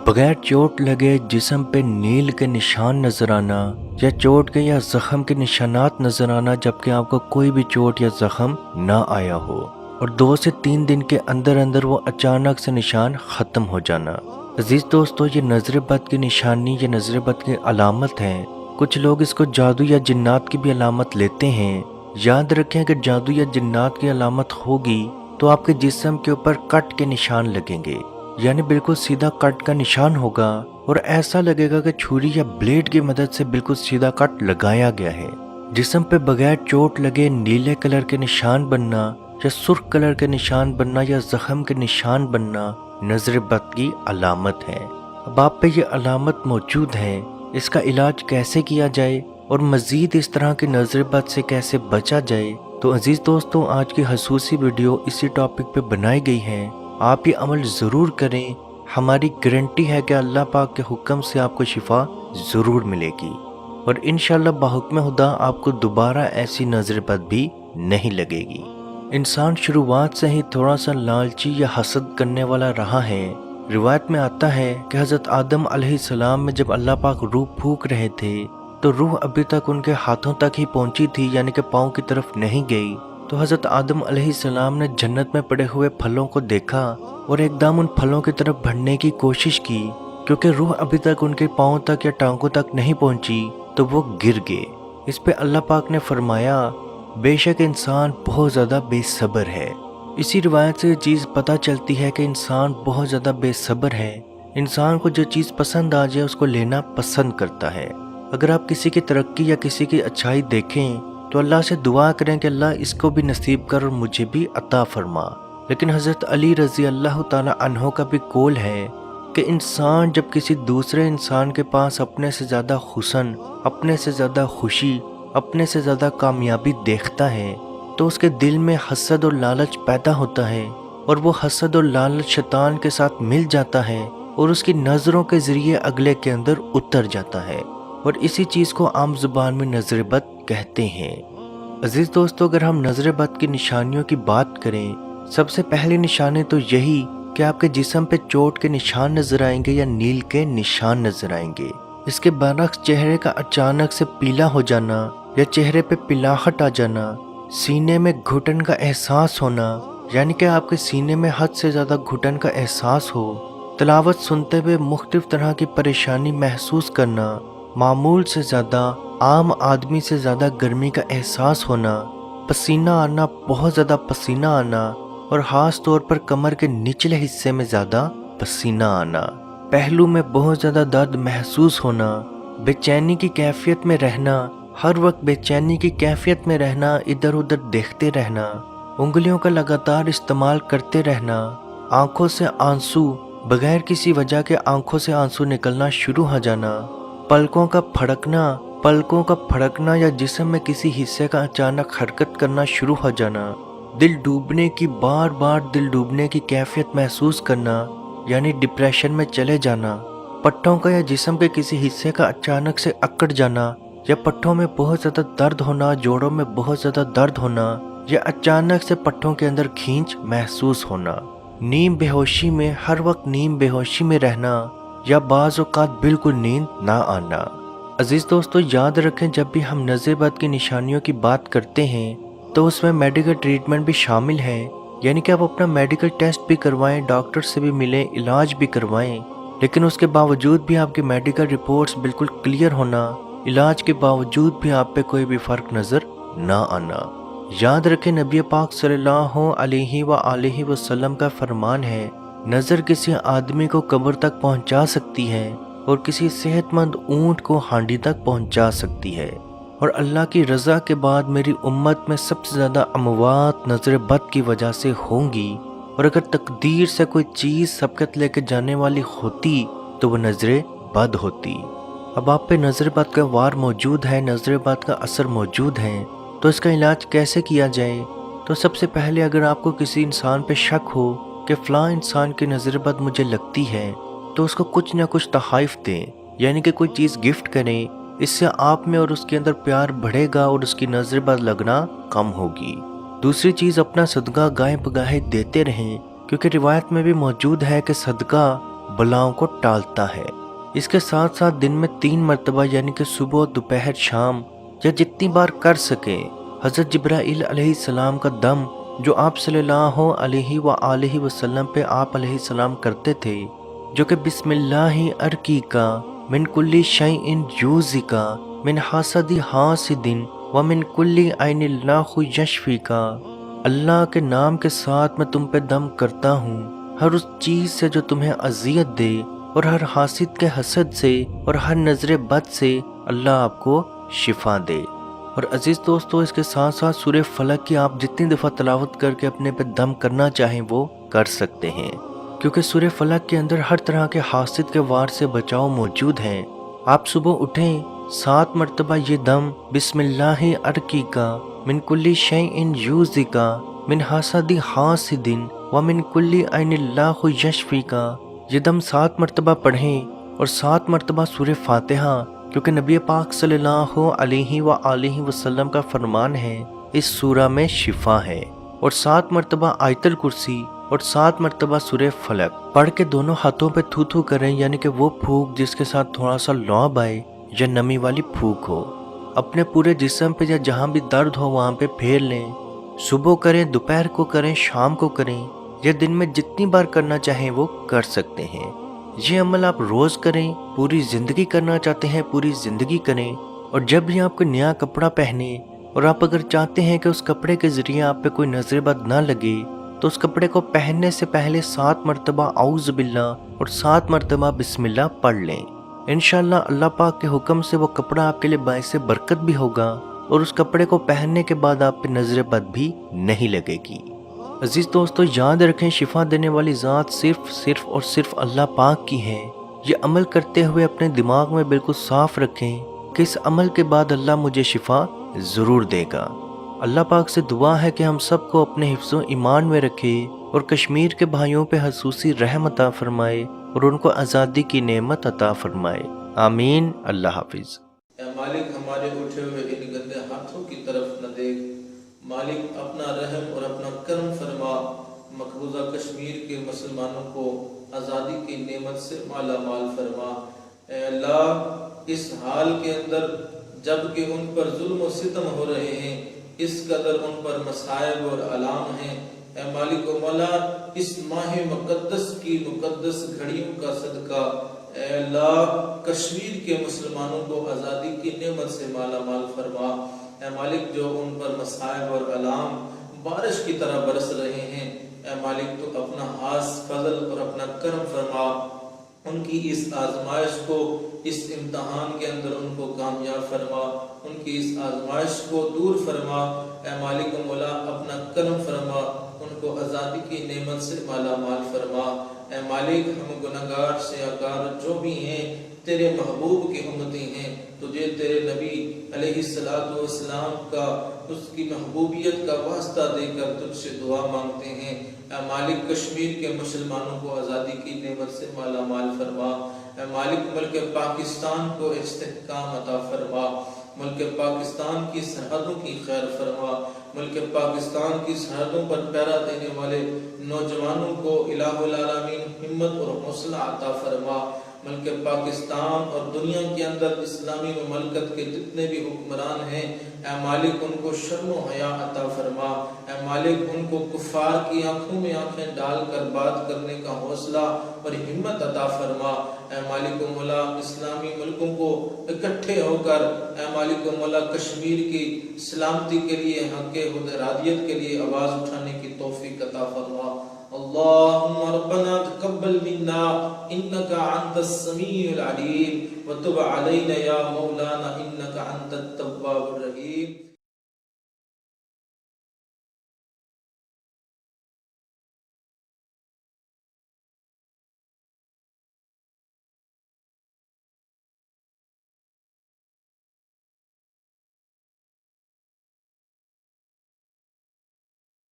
बगैर चोट लगे जिस्म पे नील के निशान नजर आना या चोट के या जख्म के निशानात नजर आना जबकि आपको कोई भी चोट या जख्म ना आया हो, और 2 से 3 दिन के अंदर अंदर वो अचानक से निशान ख़त्म हो जाना। अजीज दोस्तों, ये नजर बद की निशानी या नजर बद की अलामत है। कुछ लोग इसको जादू या जिन्नात की भी अलामत लेते हैं। याद रखें कि जादू या जिन्नात की अलामत होगी तो आपके जिस्म के ऊपर कट के निशान लगेंगे, यानी बिल्कुल सीधा कट का निशान होगा और ऐसा लगेगा कि छुरी या ब्लेड की मदद से बिल्कुल सीधा कट लगाया गया है। जिस्म पे बगैर चोट लगे नीले कलर के निशान बनना या सुर्ख कलर के निशान बनना या जख्म के निशान बनना नजर बद की अलामत है। अब आप पे ये अलामत मौजूद है, इसका इलाज कैसे किया जाए और मजीद इस तरह की नजर बद से कैसे बचा जाए, तो अजीज दोस्तों आज की खसूसी वीडियो इसी टॉपिक पे बनाई गई है। आप ये अमल ज़रूर करें, हमारी गारंटी है कि अल्लाह पाक के हुक्म से आपको शिफा ज़रूर मिलेगी और इंशाअल्लाह बाहुक्म खुदा आपको दोबारा ऐसी नजर बद भी नहीं लगेगी। इंसान शुरुआत से ही थोड़ा सा लालची या हसद करने वाला रहा है। रिवायत में आता है कि हज़रत आदम अलैहिस्सलाम में जब अल्लाह पाक रूह फूंक रहे थे तो रूह अभी तक उनके हाथों तक ही पहुंची थी, यानी कि पाँव की तरफ नहीं गई। तो हज़रत आदम अलैहिस्सलाम ने जन्नत में पड़े हुए फलों को देखा और एकदम उन फलों की तरफ बढ़ने की कोशिश की, क्योंकि रूह अभी तक उनके पाँव तक या टांगों तक नहीं पहुंची तो वो गिर गए। इस पे अल्लाह पाक ने फरमाया, बेशक इंसान बहुत ज़्यादा बेसब्र है। इसी रिवायत से ये चीज़ पता चलती है कि इंसान बहुत ज़्यादा बेसब्र है। इंसान को जो चीज़ पसंद आ जाए उसको लेना पसंद करता है। अगर आप किसी की तरक्की या किसी की अच्छाई देखें तो अल्लाह से दुआ करें कि अल्लाह इसको भी नसीब कर और मुझे भी अता फरमा। लेकिन हज़रत अली रज़ी अल्लाह ताला अन्हो का भी कौल है कि इंसान जब किसी दूसरे इंसान के पास अपने से ज़्यादा हुस्न, अपने से ज़्यादा खुशी, अपने से ज़्यादा कामयाबी देखता है तो उसके दिल में हसद और लालच पैदा होता है, और वो हसद और लालच शैतान के साथ मिल जाता है और उसकी नज़रों के ज़रिए अगले के अंदर उतर जाता है, और इसी चीज़ को आम ज़ुबान में नजर बद कहते हैं। अजीज दोस्तों, अगर हम नजर बद की निशानियों की बात करें, सबसे पहली निशानी तो यही कि आपके जिस्म पे चोट के निशान नजर आएंगे या नील के निशान नजर आएंगे। इसके बरक्स चेहरे का अचानक से पीला हो जाना या चेहरे पे पिलाहट आ जाना, सीने में घुटन का एहसास होना, यानी कि आपके सीने में हद से ज़्यादा घुटन का एहसास हो, तिलावत सुनते हुए मुख्तलिफ तरह की परेशानी महसूस करना, मामूल से ज़्यादा, आम आदमी से ज़्यादा गर्मी का एहसास होना, पसीना आना, बहुत ज़्यादा पसीना आना, और ख़ास तौर पर कमर के निचले हिस्से में ज़्यादा पसीना आना, पहलू में बहुत ज़्यादा दर्द महसूस होना, बेचैनी की कैफियत में रहना, हर वक्त बेचैनी की कैफियत में रहना, इधर उधर देखते रहना, उंगलियों का लगातार इस्तेमाल करते रहना, आँखों से आंसू, बगैर किसी वजह के आँखों से आंसू निकलना शुरू हो जाना, पलकों का फड़कना या जिस्म में किसी हिस्से का अचानक हरकत करना शुरू हो जाना, बार बार दिल डूबने की कैफियत महसूस करना, यानी डिप्रेशन में चले जाना, पट्टों का या जिस्म के किसी हिस्से का अचानक से अकड़ जाना, या पट्टों में बहुत ज़्यादा दर्द होना, जोड़ों में बहुत ज़्यादा दर्द होना, या अचानक से पट्टों के अंदर खींच महसूस होना, नींद बेहोशी में, हर वक्त नींद बेहोशी में रहना, या बाज़ औक़ात बिल्कुल नींद ना आना। अजीज़ दोस्तों, याद रखें जब भी हम नज़र बद की निशानियों की बात करते हैं तो उसमें मेडिकल ट्रीटमेंट भी शामिल है, यानी कि आप अपना मेडिकल टेस्ट भी करवाएं, डॉक्टर से भी मिलें, इलाज भी करवाएं, लेकिन उसके बावजूद भी आपकी मेडिकल रिपोर्ट्स बिल्कुल क्लियर होना, इलाज के बावजूद भी आप पे कोई भी फ़र्क नज़र ना आना। याद रखें नबी पाक सल्लल्लाहु अलैहि वसल्लम का फरमान है, नज़र किसी आदमी को कब्र तक पहुंचा सकती है और किसी सेहतमंद ऊंट को हांडी तक पहुंचा सकती है, और अल्लाह की रज़ा के बाद मेरी उम्मत में सबसे ज़्यादा अमवात नज़र बद की वजह से होंगी, और अगर तकदीर से कोई चीज़ सबकत लेके जाने वाली होती तो वो नज़र बद होती। अब आप पे नज़र बद का वार मौजूद है, नज़र बद का असर मौजूद है, तो इसका इलाज कैसे किया जाए? तो सबसे पहले अगर आपको किसी इंसान पे शक हो कि फ़लाँ इंसान की नज़र बद मुझे लगती है तो उसको कुछ ना कुछ तोहफ़ दें, यानी कि कोई चीज़ गिफ्ट करें। इससे आप में और उसके अंदर प्यार बढ़ेगा और उसकी नज़र बद लगना कम होगी। दूसरी चीज़, अपना सदका गाहे बगाहे देते रहें, क्योंकि रिवायत में भी मौजूद है कि सदका بلاؤں کو ٹالتا ہے۔ اس کے ساتھ ساتھ دن میں 3 مرتبہ یعنی کہ صبح، دوپہر، شام یا جتنی بار کر سکے حضرت جبرائیل علیہ السلام کا دم جو آپ صلی اللہ علیہ وآلہ وسلم پہ آپ علیہ السلام کرتے تھے، جو کہ بسم اللہ ارقیکا من کل شیء یوزیکا من حسد حاسد ومن کل عین اللہ یشفیکا، اللہ کے نام کے ساتھ میں تم پہ دم کرتا ہوں ہر اس چیز سے جو تمہیں اذیت دے، اور ہر حاسد کے حسد سے اور ہر نظر بد سے اللہ آپ کو شفا دے۔ اور عزیز دوستو، اس کے ساتھ ساتھ سورہ فلق کی آپ جتنی دفعہ تلاوت کر کے اپنے پہ دم کرنا چاہیں وہ کر سکتے ہیں، کیونکہ سورہ فلق کے اندر ہر طرح کے حاسد کے وار سے بچاؤ موجود ہے۔ آپ صبح اٹھیں 7 مرتبہ یہ دم بسم اللہ ارقیکا من کل شیء یوزیکا من حسد حاسد ومن کل عین اللہ یشفیکا، یہ دم 7 مرتبہ پڑھیں، اور 7 مرتبہ سورہ فاتحہ، کیونکہ نبی پاک صلی اللہ علیہ وآلہ وسلم کا فرمان ہے اس سورہ میں شفا ہے، اور 7 مرتبہ آیت الکرسی اور 7 مرتبہ سورہ فلق پڑھ کے دونوں ہاتھوں پہ تھو تھو کریں، یعنی کہ وہ پھونک جس کے ساتھ تھوڑا سا لعاب آئے یا نمی والی پھونک ہو، اپنے پورے جسم پہ یا جہاں بھی درد ہو وہاں پہ پھیر لیں۔ صبح کریں، دوپہر کو کریں، شام کو کریں، یا دن میں جتنی بار کرنا چاہیں وہ کر سکتے ہیں۔ یہ عمل آپ روز کریں، پوری زندگی کرنا چاہتے ہیں پوری زندگی کریں، اور جب بھی آپ کو نیا کپڑا پہنے اور آپ اگر چاہتے ہیں کہ اس کپڑے کے ذریعے آپ پہ کوئی نظر بد نہ لگے تو اس کپڑے کو پہننے سے پہلے 7 مرتبہ اعوذ باللہ اور 7 مرتبہ بسم اللہ پڑھ لیں۔ انشاءاللہ اللہ پاک کے حکم سے وہ کپڑا آپ کے لیے باعث برکت بھی ہوگا، اور اس کپڑے کو پہننے کے بعد آپ پہ نظر بد بھی نہیں لگے گی۔ عزیز دوستو، یاد رکھیں شفا دینے والی ذات صرف اور صرف اللہ پاک کی ہے۔ یہ عمل کرتے ہوئے اپنے دماغ میں بالکل صاف رکھیں کہ اس عمل کے بعد اللہ مجھے شفا ضرور دے گا۔ اللہ پاک سے دعا ہے کہ ہم سب کو اپنے حفظ و ایمان میں رکھے، اور کشمیر کے بھائیوں پہ خصوصی رحم عطا فرمائے، اور ان کو آزادی کی نعمت عطا فرمائے۔ آمین۔ اللہ حافظ۔ اے مالک، ہمارے اٹھے ہوئے ان گندے ہاتھوں کی طرف نہ دیکھ، مالک اپنا رحم اور اپنا کرم فرما، مقبوضہ کشمیر کے مسلمانوں کو آزادی کی نعمت سے مالا مال فرما۔ اے اللہ، اس حال کے اندر جب کہ ان پر ظلم و ستم ہو رہے ہیں، اس قدر ان پر مصائب اور علام ہیں، اے مالک و مولا، اس ماہ مقدس کی مقدس گھڑیوں کا صدقہ اے اللہ کشمیر کے مسلمانوں کو آزادی کی نعمت سے مالا مال فرما۔ اے مالک، جو ان پر مصائب اور علام بارش کی طرح برس رہے ہیں، اے مالک تو اپنا خاص فضل اور اپنا کرم فرما، ان کی اس آزمائش کو، اس امتحان کے اندر ان کو کامیاب فرما، ان کی اس آزمائش کو دور فرما۔ اے مالک و مولا، اپنا کرم فرما، ان کو آزادی کی نعمت سے مالا مال فرما۔ اے مالک، ہم گناہگار سیاہکار جو بھی ہیں تیرے محبوب کی امتی ہیں، تجھے تیرے نبی علیہ السلام کا، اس کی محبوبیت کا واسطہ دے کر تجھ سے دعا مانگتے ہیں۔ اے مالک، کشمیر کے مسلمانوں کو آزادی کی نعمت سے مالا مال فرما۔ اے مالک، ملک پاکستان کو استحکام عطا فرما، ملک پاکستان کی سرحدوں کی خیر فرما، ملک پاکستان کی سرحدوں پر پہرا دینے والے نوجوانوں کو الہ العالمین ہمت اور حوصلہ عطا فرما۔ ملک پاکستان اور دنیا کے اندر اسلامی مملکت کے جتنے بھی حکمران ہیں، اے مالک ان کو شرم و حیا عطا فرما۔ اے مالک، ان کو کفار کی آنکھوں میں آنکھیں ڈال کر بات کرنے کا حوصلہ اور ہمت عطا فرما۔ اے مالک و مولا، اسلامی ملکوں کو اکٹھے ہو کر اے مالک و مولا کشمیر کی سلامتی کے لیے، حق ارادیت کے لیے آواز اٹھانے کی توفیق عطا فرما۔ اللهم ربنا تقبل منا انك انت السميع العليم وتب علينا يا مولانا انك انت التواب الرحيم۔